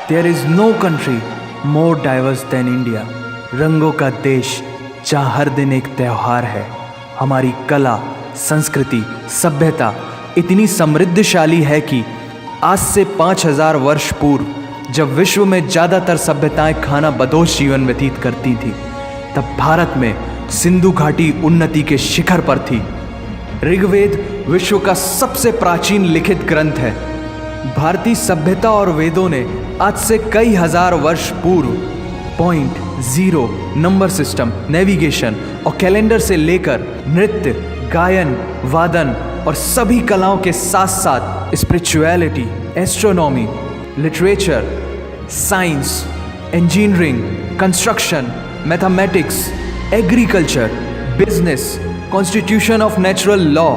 There is no country more diverse than India. रंगों का देश जहाँ हर दिन एक त्यौहार है। हमारी कला, संस्कृति, सभ्यता इतनी समृद्धशाली है कि आज से 5000 वर्ष पूर्व जब विश्व में ज़्यादातर सभ्यताएं खाना बदोश जीवन व्यतीत करती थी, तब भारत में सिंधु घाटी उन्नति के शिखर पर थी। ऋग्वेद विश्व का सबसे प्राचीन लिखित ग्रंथ है। भारतीय सभ्यता और वेदों ने आज से कई हजार वर्ष पूर्व point, zero, number system, navigation और कैलेंडर से लेकर नृत्य, गायन, वादन और सभी कलाओं के साथ साथ spirituality, astronomy, literature, science, engineering, construction, mathematics, agriculture, business, constitution of natural law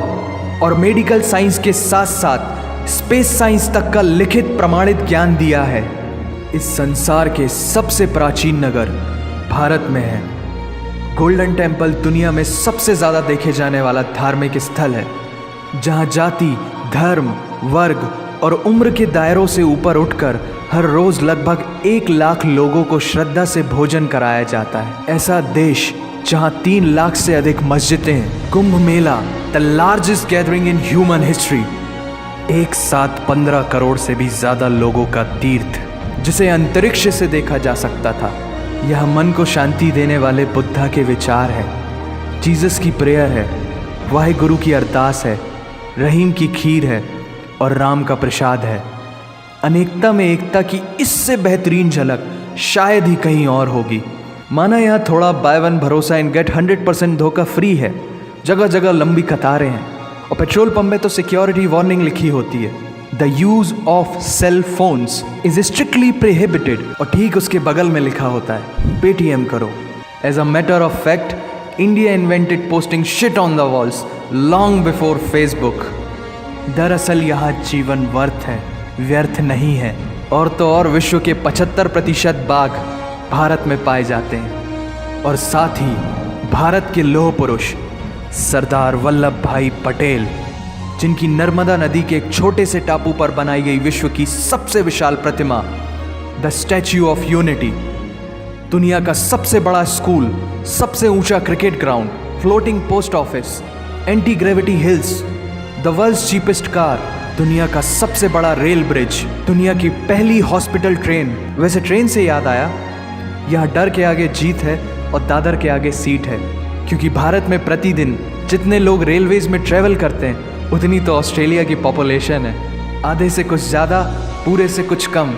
और मेडिकल साइंस के साथ साथ स्पेस साइंस तक का लिखित प्रमाणित ज्ञान दिया है। इस संसार के सबसे प्राचीन नगर भारत में है। गोल्डन टेम्पल दुनिया में सबसे ज़्यादा देखे जाने वाला धार्मिक स्थल है, जहाँ जाति, धर्म, वर्ग और उम्र के दायरों से ऊपर उठकर हर रोज़ लगभग 1 लाख लोगों को श्रद्धा से भोजन कराया जाता है। ऐसा देश जहाँ 3 लाख से अधिक मस्जिदें हैं। Kumbh Mela, the largest gathering in human history, एक साथ 15 करोड़ से भी ज़्यादा लोगों का तीर्थ, जिसे अंतरिक्ष से देखा जा सकता था। यह मन को शांति देने वाले बुद्धा के विचार है, जीसस की प्रेयर है, वाहिगुरु की अरदास है, रहीम की खीर है और राम का प्रसाद है। अनेकता में एकता की इससे बेहतरीन झलक शायद ही कहीं और होगी। माना यहाँ थोड़ा बाय वन भरोसा एंड गेट 100% धोखा फ्री है। जगह जगह लंबी कतारें हैं और पेट्रोल पंप में तो सिक्योरिटी वार्निंग लिखी होती है, the use of cell phones is strictly prohibited, और ठीक उसके बगल में लिखा होता है पेटीएम करो। As a matter of fact, India invented posting shit on the walls long before Facebook. दरअसल यहाँ जीवन वर्थ है, व्यर्थ नहीं है। और तो और विश्व के 75% बाघ भारत में पाए जाते हैं। और साथ ही भारत के लौह पुरुष सरदार वल्लभ भाई पटेल, जिनकी नर्मदा नदी के एक छोटे से टापू पर बनाई गई विश्व की सबसे विशाल प्रतिमा द स्टैच्यू ऑफ यूनिटी, दुनिया का सबसे बड़ा स्कूल, सबसे ऊंचा cricket ground, floating post office, anti gravity hills, the world's cheapest car, दुनिया का सबसे बड़ा रेल ब्रिज, दुनिया की पहली हॉस्पिटल ट्रेन। वैसे ट्रेन से याद आया, यहाँ डर के आगे जीत है और दादर के आगे सीट है, क्योंकि भारत में प्रतिदिन जितने लोग रेलवेज में ट्रेवल करते हैं उतनी तो ऑस्ट्रेलिया की पॉपुलेशन है। आधे से कुछ ज़्यादा, पूरे से कुछ कम,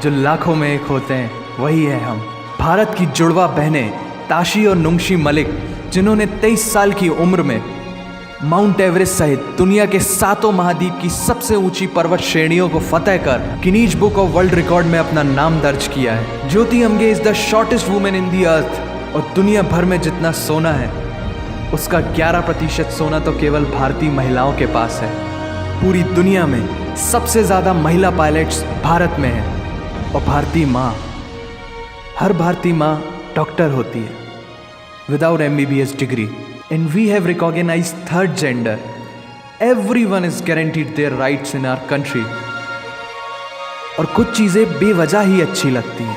जो लाखों में एक होते हैं वही है हम। भारत की जुड़वा बहनें ताशी और नुंगशी मलिक, जिन्होंने 23 साल की उम्र में माउंट एवरेस्ट सहित दुनिया के 7 महाद्वीप की सबसे ऊंची पर्वत श्रेणियों को फतेह कर Guinness Book of World Record में अपना नाम दर्ज किया है। Jyoti Amge is the shortest women in the earth, और दुनिया भर में जितना सोना है उसका 11% सोना तो केवल भारतीय महिलाओं के पास है। पूरी दुनिया में सबसे ज़्यादा महिला पायलट्स भारत में हैं। और भारतीय माँ, हर भारतीय माँ डॉक्टर होती है without MBBS degree. And we have recognized third gender. Everyone is guaranteed their rights in our country. और कुछ चीज़ें बेवजह ही अच्छी लगती हैं,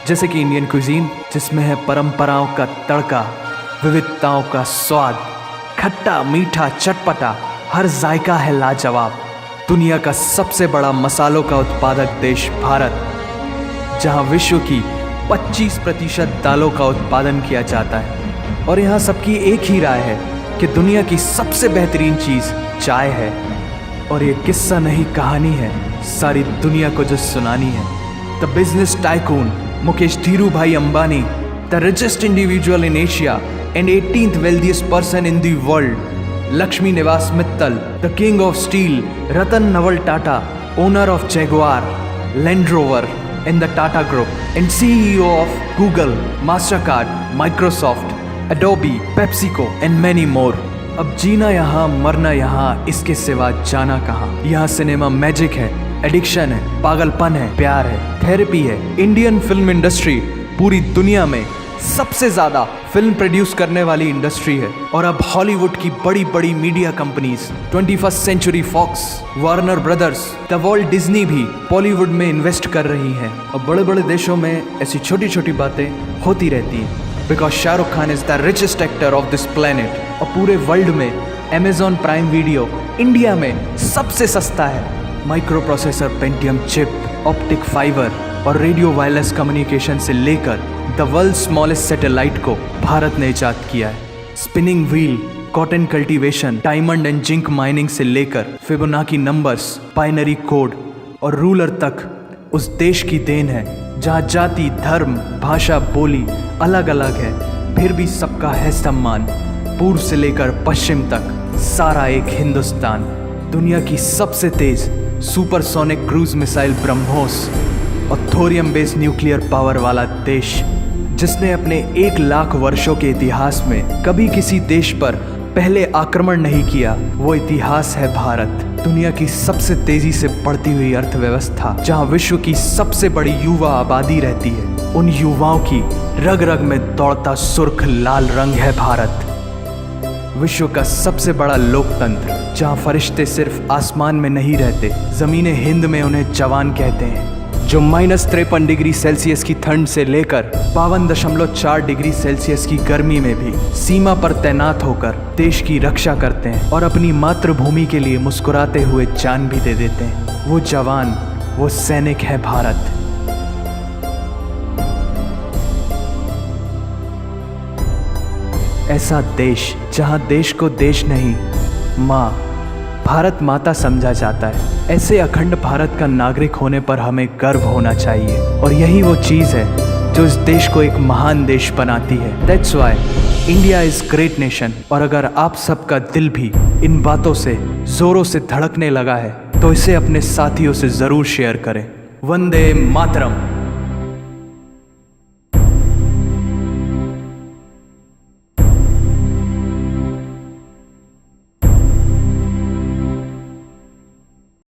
जैसे कि इंडियन क्विजीन, जिसमें है परंपराओं का तड़का, विविधताओं का स्वाद, खट्टा, मीठा, चटपटा, हर जायका है लाजवाब। दुनिया का सबसे बड़ा मसालों का उत्पादक देश भारत, जहां विश्व की 25% दालों का उत्पादन किया जाता है। और यहाँ सबकी एक ही राय है कि दुनिया की सबसे बेहतरीन चीज़ चाय है। और ये किस्सा नहीं, कहानी है सारी दुनिया को जो सुनानी है। The business tycoon Mukesh Dhirubhai Ambani, the richest individual in Asia and 18th wealthiest person in the world, Lakshmi Niwas Mittal, the king of steel Ratan Naval Tata, owner of Jaguar, Land Rover and the Tata group and CEO of Google, Mastercard, Microsoft, Adobe, PepsiCo and many more. अब जीना यहाँ, मरना यहाँ, इसके सिवा जाना कहाँ। यहाँ सिनेमा मैजिक है, एडिक्शन है, पागलपन है, प्यार है, थेरेपी है। इंडियन फिल्म इंडस्ट्री पूरी दुनिया में सबसे ज्यादा फिल्म प्रोड्यूस करने वाली इंडस्ट्री है। और अब हॉलीवुड की बड़ी बड़ी media companies 21st century Fox, Warner Brothers, the world Disney भी बॉलीवुड में इन्वेस्ट कर रही हैं। और बड़े बड़े देशों में ऐसी छोटी छोटी बातें होती रहती हैं। Because Shahrukh Khan is the richest actor of this planet. और पूरे वर्ल्ड में Amazon प्राइम वीडियो इंडिया में सबसे सस्ता है। Micro processor Pentium chip, optic fibre और रेडियो वायरलेस कम्युनिकेशन से लेकर द वर्ल्ड स्मॉलेस्ट सैटेलाइट को भारत ने इजाद किया है। Spinning wheel, cotton cultivation, diamond and zinc mining से लेकर फिबोनाची नंबर्स, बाइनरी कोड और रूलर तक उस देश की देन है जहाँ जाति, धर्म, भाषा, बोली अलग अलग है, फिर भी सबका है सम्मान। पूर्व से लेकर पश्चिम तक सारा एक हिंदुस्तान। दुनिया की सबसे तेज सुपरसोनिक क्रूज मिसाइल ब्रह्मोस और थोरियम बेस्ड न्यूक्लियर पावर वाला देश, जिसने अपने 1 लाख वर्षों के इतिहास में कभी किसी देश पर पहले आक्रमण नहीं किया, वो इतिहास है भारत। दुनिया की सबसे तेजी से बढ़ती हुई अर्थव्यवस्था, जहां विश्व की सबसे बड़ी युवा आबादी रहती है, उन युवाओं की रग रग में दौड़ता सुर्ख लाल रंग है भारत। विश्व का सबसे बड़ा लोकतंत्र, जहां फरिश्ते सिर्फ आसमान में नहीं रहते, जमीने हिंद में उन्हें जवान कहते हैं, जो -53 डिग्री सेल्सियस की ठंड से लेकर 52.4 डिग्री सेल्सियस की गर्मी में भी सीमा पर तैनात होकर देश की रक्षा करते हैं और अपनी मातृभूमि के लिए मुस्कुराते हुए जान भी दे देते हैं। वो जवान, वो सैनिक है भारत। ऐसा देश जहां देश को देश नहीं, माँ, भारत माता समझा जाता है। ऐसे अखंड भारत का नागरिक होने पर हमें गर्व होना चाहिए। और यही वो चीज़ है जो इस देश को एक महान देश बनाती है। That's why India is great nation. और अगर आप सबका दिल भी इन बातों से जोरों से धड़कने लगा है, तो इसे अपने साथियों से ज़रूर शेयर करें। वंदे मातरम।